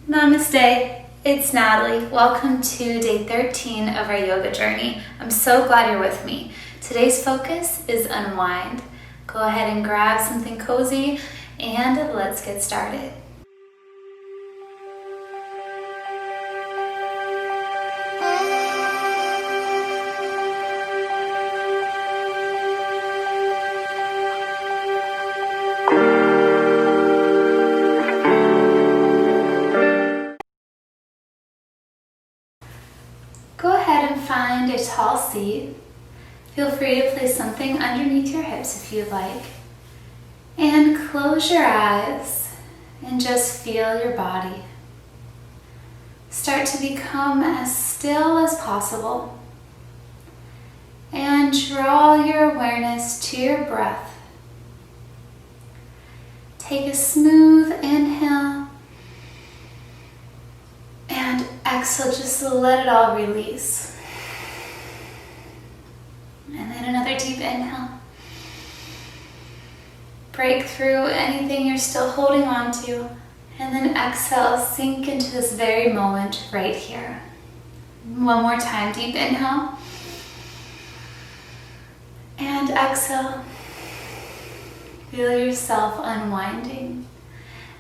Namaste, it's Natalie. Welcome to day 13 of our yoga journey. I'm so glad you're with me. Today's focus is unwind. Go ahead and grab something cozy and let's get started. Go ahead and find a tall seat. Feel free to place something underneath your hips if you'd like. And close your eyes and just feel your body. Start to become as still as possible. And draw your awareness to your breath. Take a smooth inhale. And exhale, just to let it all release. And then another deep inhale. Break through anything you're still holding on to. And then exhale, sink into this very moment right here. One more time, deep inhale. And exhale. Feel yourself unwinding.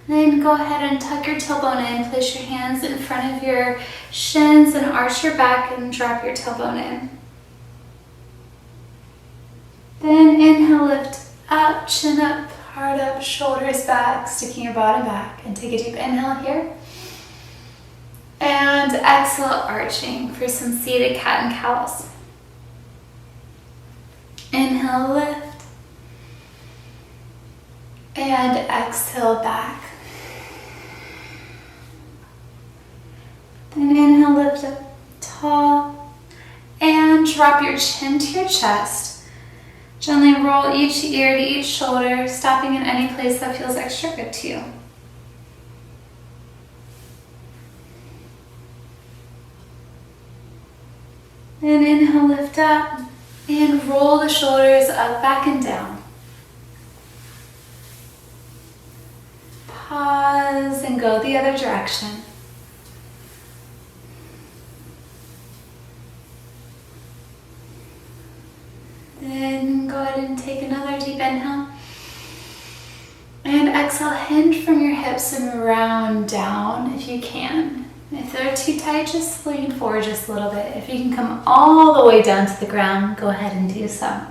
Then go ahead and tuck your tailbone in, place your hands in front of your shins and arch your back and drop your tailbone in. Then inhale, lift up, chin up, heart up, shoulders back, sticking your bottom back. And take a deep inhale here. And exhale, arching for some seated cat and cows. Inhale, lift. And exhale, back. Then inhale, lift up tall, and drop your chin to your chest. Gently roll each ear to each shoulder, stopping in any place that feels extra good to you. Then inhale, lift up, and roll the shoulders up, back and down. Pause and go the other direction. Then go ahead and take another deep inhale. And exhale, hinge from your hips and round down if you can. If they're too tight, just lean forward just a little bit. If you can come all the way down to the ground, go ahead and do so. And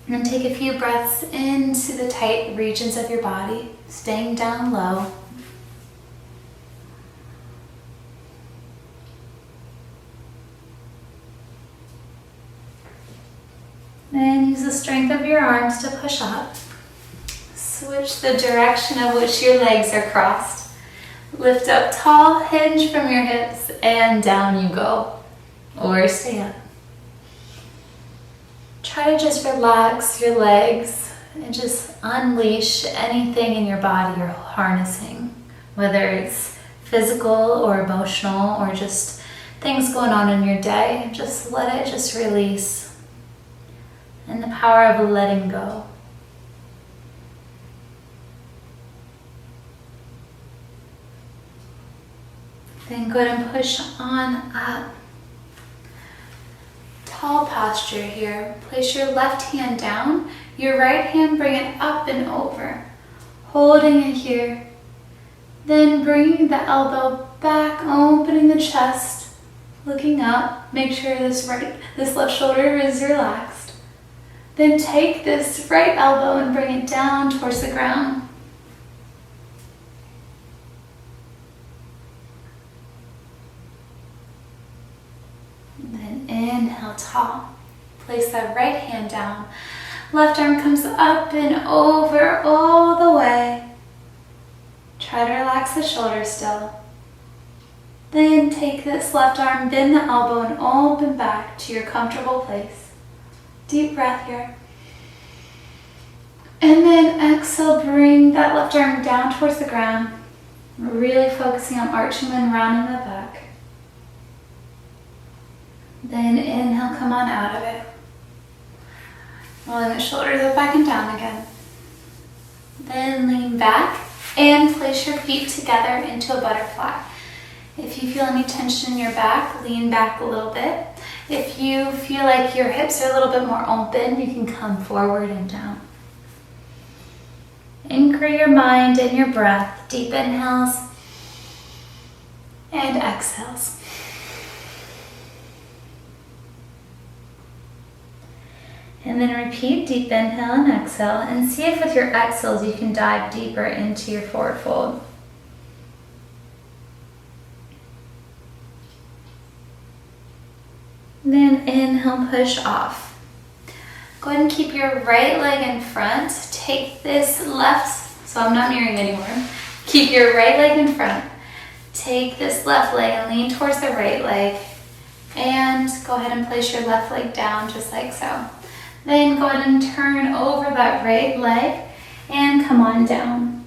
then take a few breaths into the tight regions of your body, staying down low. Then use the strength of your arms to push up. Switch the direction of which your legs are crossed. Lift up tall, hinge from your hips, and down you go. Or stay up. Try to just relax your legs and just unleash anything in your body you're harnessing, whether it's physical or emotional or just things going on in your day. Just let it just release. And the power of letting go. Then go ahead and push on up. Tall posture here. Place your left hand down. Your right hand, bring it up and over. Holding it here. Then bringing the elbow back, opening the chest. Looking up. Make sure this left shoulder is relaxed. Then take this right elbow and bring it down towards the ground. And then inhale tall. Place that right hand down. Left arm comes up and over all the way. Try to relax the shoulders still. Then take this left arm, bend the elbow and open back to your comfortable place. Deep breath here. And then exhale, bring that left arm down towards the ground. Really focusing on arching and rounding the back. Then inhale, come on out of it. Rolling the shoulders up, back and down again. Then lean back And place your feet together into a butterfly. If you feel any tension in your back, lean back a little bit. If you feel like your hips are a little bit more open, you can come forward and down. Anchor your mind in your breath. Deep inhales and exhales. And then repeat deep inhale and exhale, and see if with your exhales you can dive deeper into your forward fold. Then inhale, push off. Go ahead and keep your right leg in front. Take this left, so I'm not mirroring anymore. Keep your right leg in front. Take this left leg and lean towards the right leg. And go ahead and place your left leg down just like so. Then go ahead and turn over that right leg and come on down.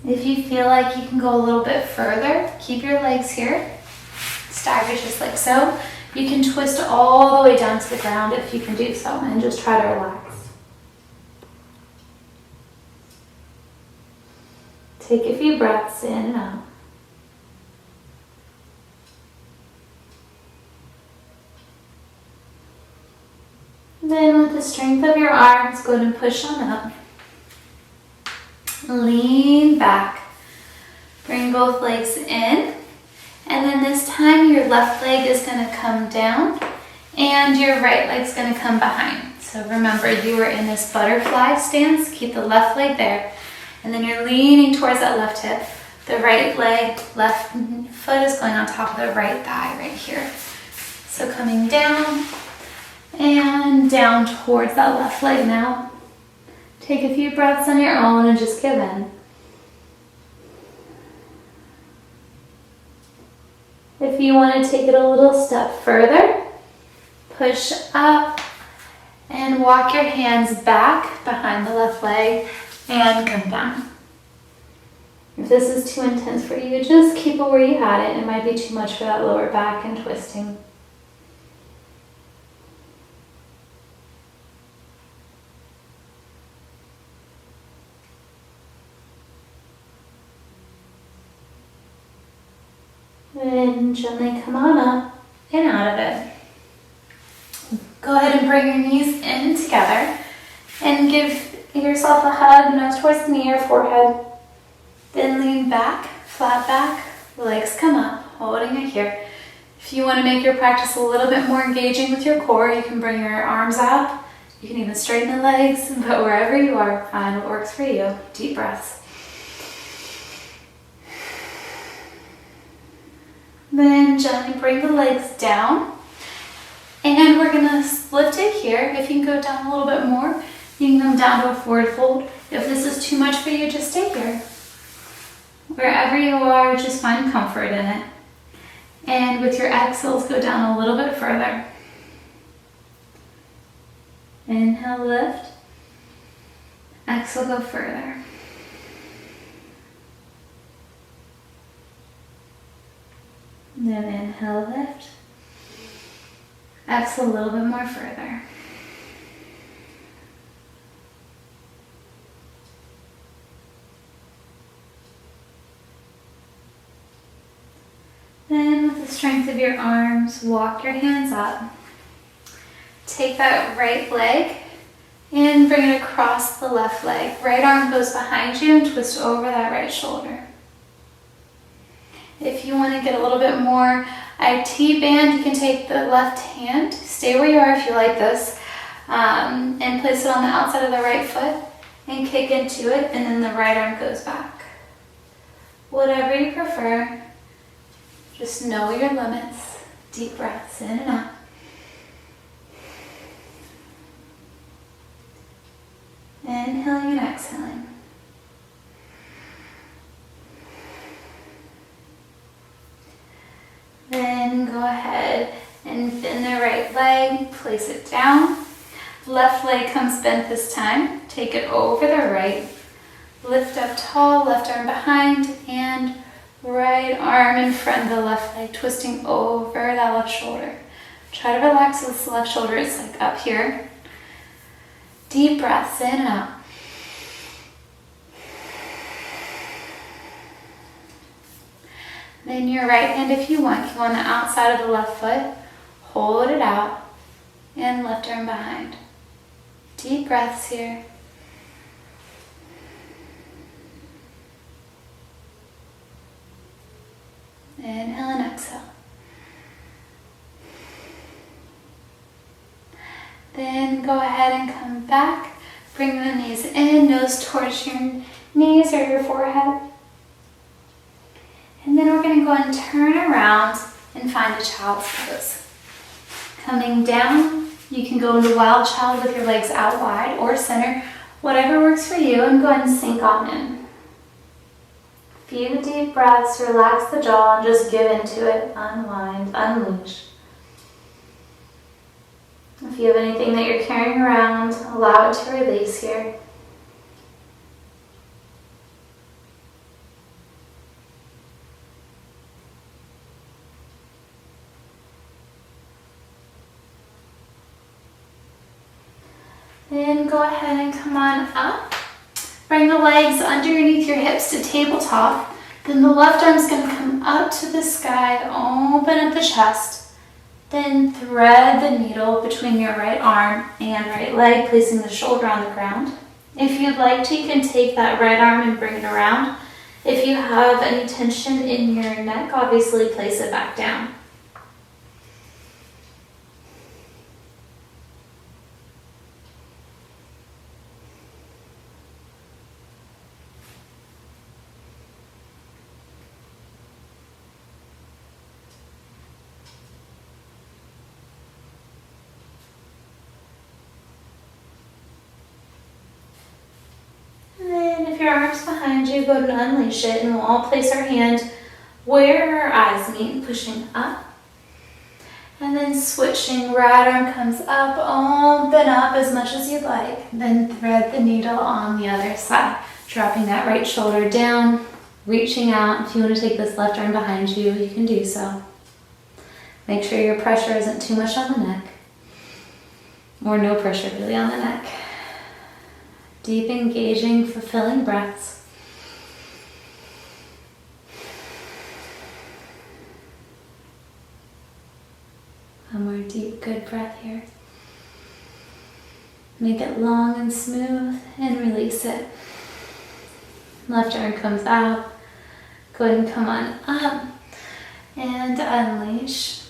If you feel like you can go a little bit further, keep your legs here. Stagger just like so. You can twist all the way down to the ground if you can do so, and just try to relax. Take a few breaths in and out. Then with the strength of your arms, go ahead and push on up. Lean back. Bring both legs in. And then this time your left leg is going to come down and your right leg's going to come behind. So remember, you are in this butterfly stance. Keep the left leg there. And then you're leaning towards that left hip. The right leg, left foot is going on top of the right thigh right here. So coming down and down towards that left leg now. Take a few breaths on your own and just give in. If you want to take it a little step further, push up and walk your hands back behind the left leg and come down. If this is too intense for you, just keep it where you had it. It might be too much for that lower back and twisting. And gently come on up and out of it. Go ahead and bring your knees in together and give yourself a hug, nose towards the knee or forehead. Then lean back, flat back, legs come up, holding it here. If you want to make your practice a little bit more engaging with your core, you can bring your arms up. You can even straighten the legs, but wherever you are, find what works for you. Deep breaths. Then gently bring the legs down. And we're going to lift it here. If you can go down a little bit more, you can come down to a forward fold. If this is too much for you, just stay here. Wherever you are, just find comfort in it. And with your exhales, go down a little bit further. Inhale, lift. Exhale, go further. Then inhale, lift. Exhale a little bit more further. Then with the strength of your arms, walk your hands up. Take that right leg and bring it across the left leg. Right arm goes behind you and twist over that right shoulder. If you want to get a little bit more IT band, you can take the left hand, stay where you are if you like this, and place it on the outside of the right foot and kick into it, and then the right arm goes back. Whatever you prefer, just know your limits. Deep breaths in and out. Inhaling and exhaling. Then go ahead and bend the right leg, place it down. Left leg comes bent this time. Take it over the right. Lift up tall, left arm behind, and right arm in front of the left leg, twisting over that left shoulder. Try to relax this left shoulder, it's like up here. Deep breaths in and out. Then your right hand, if you want, can go on the outside of the left foot. Hold it out and left arm behind. Deep breaths here. Inhale and exhale. Then go ahead and come back. Bring the knees in, nose towards your knees or your forehead. And then we're going to go and turn around and find a child's pose. Coming down, you can go into wild child with your legs out wide or center, whatever works for you, and go ahead and sink on in. Few deep breaths, relax the jaw and just give into it, unwind, unleash. If you have anything that you're carrying around, allow it to release here. Then go ahead and come on up. Bring the legs underneath your hips to tabletop. Then the left arm's going to come up to the sky, open up the chest. Then thread the needle between your right arm and right leg, placing the shoulder on the ground. If you'd like to, you can take that right arm and bring it around. If you have any tension in your neck, obviously place it back down. If your arm's behind you, go ahead and unleash it, and we'll all place our hand where our eyes meet, pushing up. And then switching, right arm comes up, open up as much as you'd like. Then thread the needle on the other side, dropping that right shoulder down, reaching out. If you want to take this left arm behind you, you can do so. Make sure your pressure isn't too much on the neck, or no pressure really on the neck. Deep, engaging, fulfilling breaths. One more deep, good breath here. Make it long and smooth and release it. Left arm comes out. Go ahead and come on up and unleash.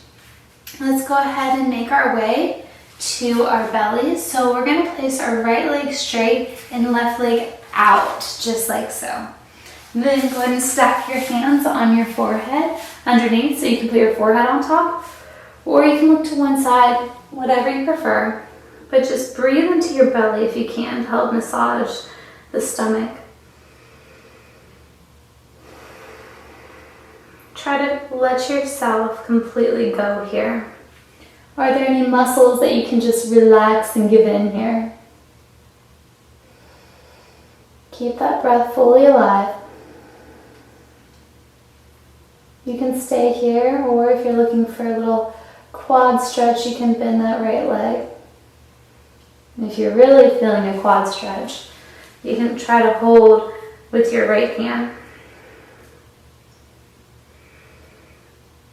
Let's go ahead and make our way to our bellies. So we're going to place our right leg straight and left leg out, just like so. Then go ahead and stack your hands on your forehead underneath, so you can put your forehead on top, or you can look to one side, whatever you prefer. But just breathe into your belly if you can to help massage the stomach. Try to let yourself completely go here. Are there any muscles that you can just relax and give in here? Keep that breath fully alive. You can stay here, or if you're looking for a little quad stretch, you can bend that right leg. And if you're really feeling a quad stretch, you can try to hold with your right hand.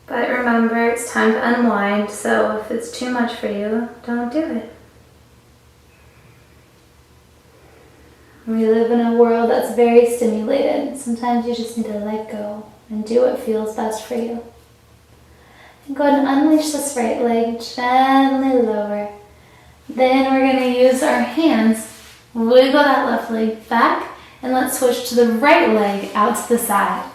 But remember, it's time to unwind, so if it's too much for you, don't do it. We live in a world that's very stimulated. Sometimes you just need to let go and do what feels best for you. And go ahead and unleash this right leg, gently lower. Then we're going to use our hands, wiggle that left leg back, and let's switch to the right leg out to the side.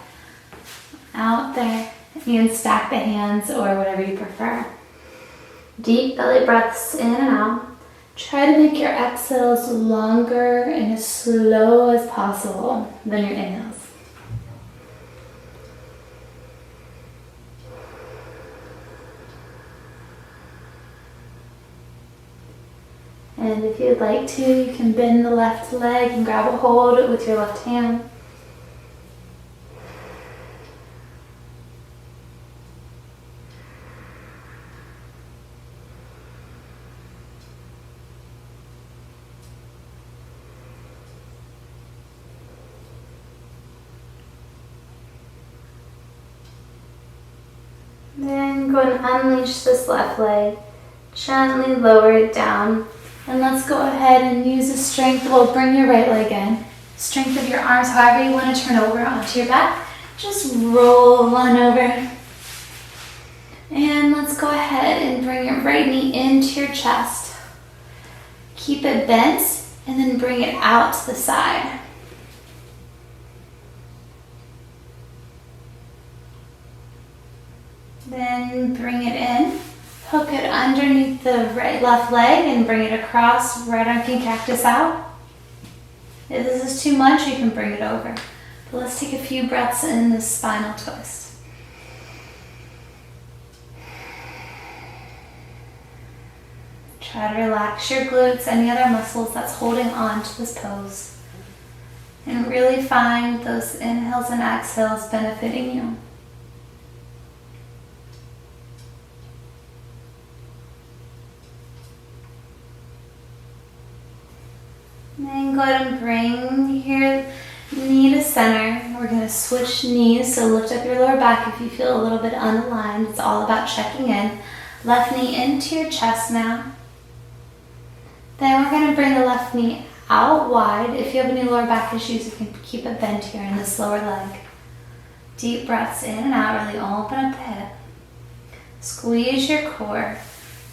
Out there. You can stack the hands or whatever you prefer. Deep belly breaths in and out. Try to make your exhales longer and as slow as possible than your inhales. And if you'd like to, you can bend the left leg and grab a hold with your left hand. Then go and unleash this left leg. Gently lower it down. And let's go ahead and use the strength. We'll bring your right leg in. Strength of your arms, however you want to turn over onto your back. Just roll on over. And let's go ahead and bring your right knee into your chest. Keep it bent and then bring it out to the side. Then bring it in. Hook it underneath the left leg and bring it across. Right arm can cactus out. If this is too much, you can bring it over. But let's take a few breaths in this spinal twist. Try to relax your glutes, any other muscles that's holding on to this pose. And really find those inhales and exhales benefiting you. Then go ahead and bring your knee to center. We're going to switch knees, so lift up your lower back if you feel a little bit unaligned. It's all about checking in. Left knee into your chest now. Then we're going to bring the left knee out wide. If you have any lower back issues, you can keep it bent here in this lower leg. Deep breaths in and out, really open up the hip. Squeeze your core.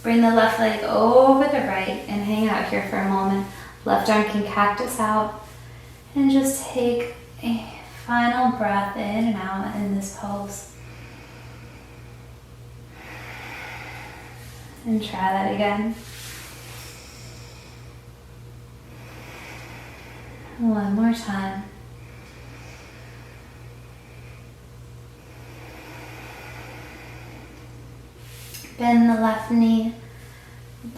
Bring the left leg over the right and hang out here for a moment. Left arm can cactus out. And just take a final breath in and out in this pose. And try that again. One more time. Bend the left knee.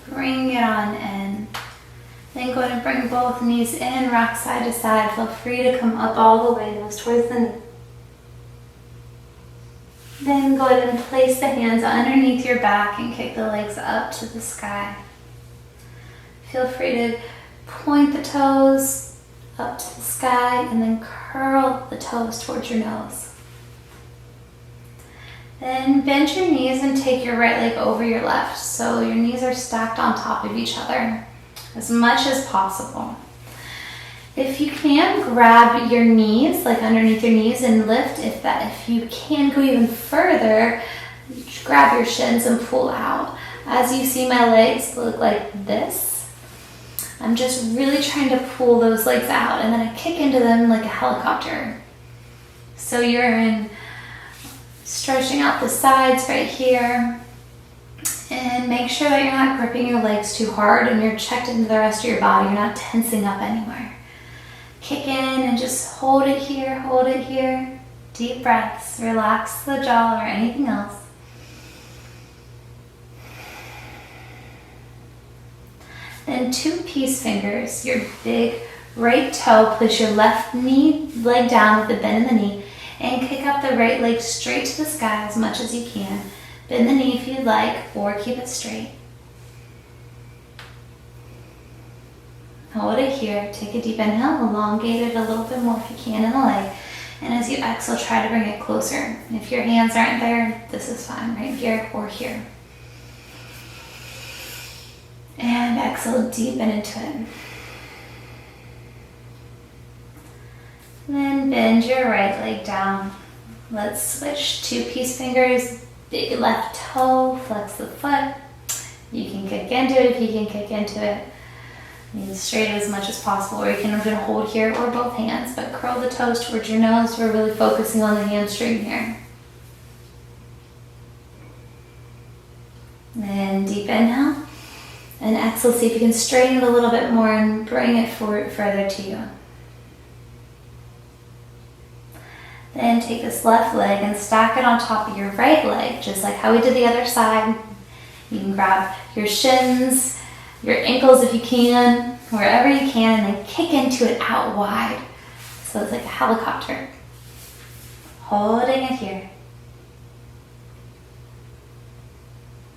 Bring it on in. Then go ahead and bring both knees in, rock side to side. Feel free to come up all the way, nose towards the knee. Then go ahead and place the hands underneath your back and kick the legs up to the sky. Feel free to point the toes up to the sky and then curl the toes towards your nose. Then bend your knees and take your right leg over your left. So your knees are stacked on top of each other as much as possible. If you can, grab your knees, like underneath your knees, and lift. If you can go even further, grab your shins and pull out. As you see, my legs look like this. I'm just really trying to pull those legs out, and then I kick into them like a helicopter. So you're stretching out the sides right here. And make sure that you're not gripping your legs too hard and you're checked into the rest of your body. You're not tensing up anywhere. Kick in and just hold it here, hold it here. Deep breaths. Relax the jaw or anything else. Then 2 peace fingers. Your big right toe. Place your left leg down with the bend in the knee. And kick up the right leg straight to the sky as much as you can. Bend the knee if you'd like, or keep it straight. Hold it here. Take a deep inhale. Elongate it a little bit more if you can in the leg. And as you exhale, try to bring it closer. If your hands aren't there, this is fine, right here or here. And exhale, deepen into it. Then bend your right leg down. Let's switch 2 peace fingers. Big left toe, flex the foot. You can kick into it if you can kick into it. Straight as much as possible, or you can even hold here or both hands, but curl the toes towards your nose. We're really focusing on the hamstring here. And deep inhale. And exhale, see if you can straighten it a little bit more and bring it forward further to you. Then take this left leg and stack it on top of your right leg, just like how we did the other side. You can grab your shins, your ankles if you can, wherever you can, and then kick into it out wide. So it's like a helicopter. Holding it here.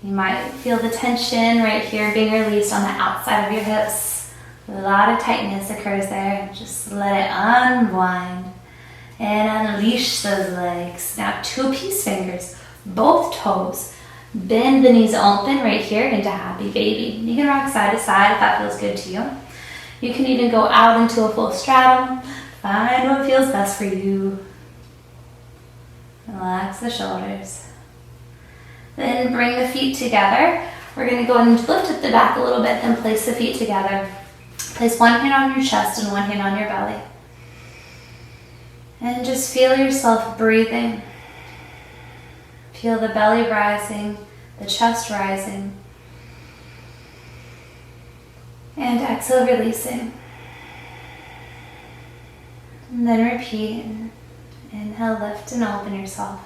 You might feel the tension right here being released on the outside of your hips. A lot of tightness occurs there. Just let it unwind. And unleash those legs. Now 2 peace fingers. both toes. Bend the knees open right here into happy baby. You can rock side to side if that feels good to you. You can even go out into a full straddle. Find what feels best for you. Relax the shoulders. Then bring the feet together. We're going to go and lift at the back a little bit, then place the feet together. Place one hand on your chest and one hand on your belly. And just feel yourself breathing. Feel the belly rising, the chest rising. And exhale, releasing. And then repeat. Inhale, lift and open yourself.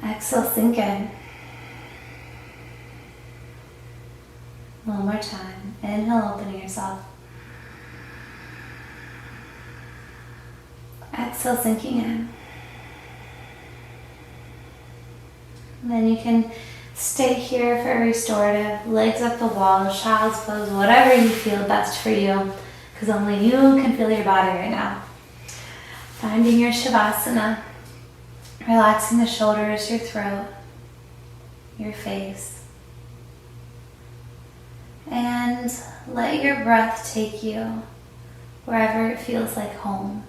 Exhale, sink in. One more time. Inhale, opening yourself. Exhale, sinking in. And then you can stay here for restorative, legs up the wall, child's pose, whatever you feel best for you, because only you can feel your body right now. Finding your Shavasana, relaxing the shoulders, your throat, your face. And let your breath take you wherever it feels like home.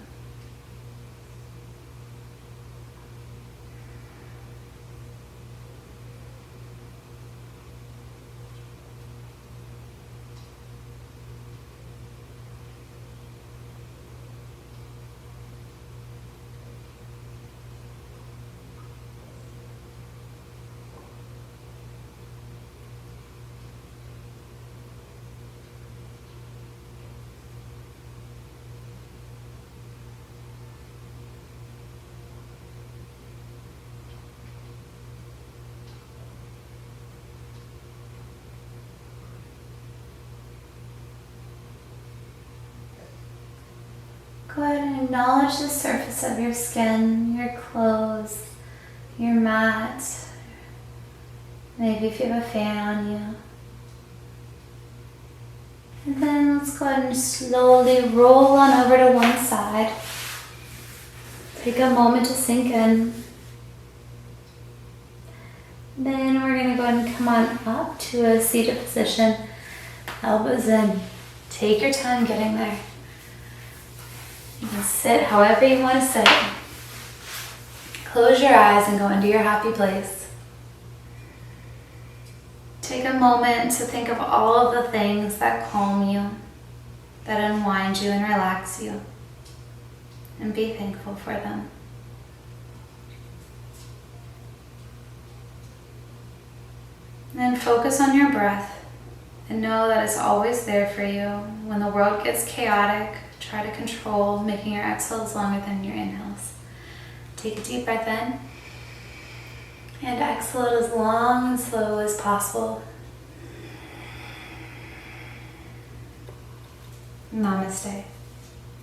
Go ahead and acknowledge the surface of your skin, your clothes, your mat. Maybe if you have a fan on you. And then let's go ahead and slowly roll on over to one side. Take a moment to sink in. Then we're going to go ahead and come on up to a seated position. Elbows in. Take your time getting there. You can sit however you want to sit. Close your eyes and go into your happy place. Take a moment to think of all of the things that calm you, that unwind you and relax you, and be thankful for them. Then focus on your breath and know that it's always there for you. When the world gets chaotic, try to control making your exhales longer than your inhales. Take a deep breath in and exhale it as long and slow as possible. Namaste.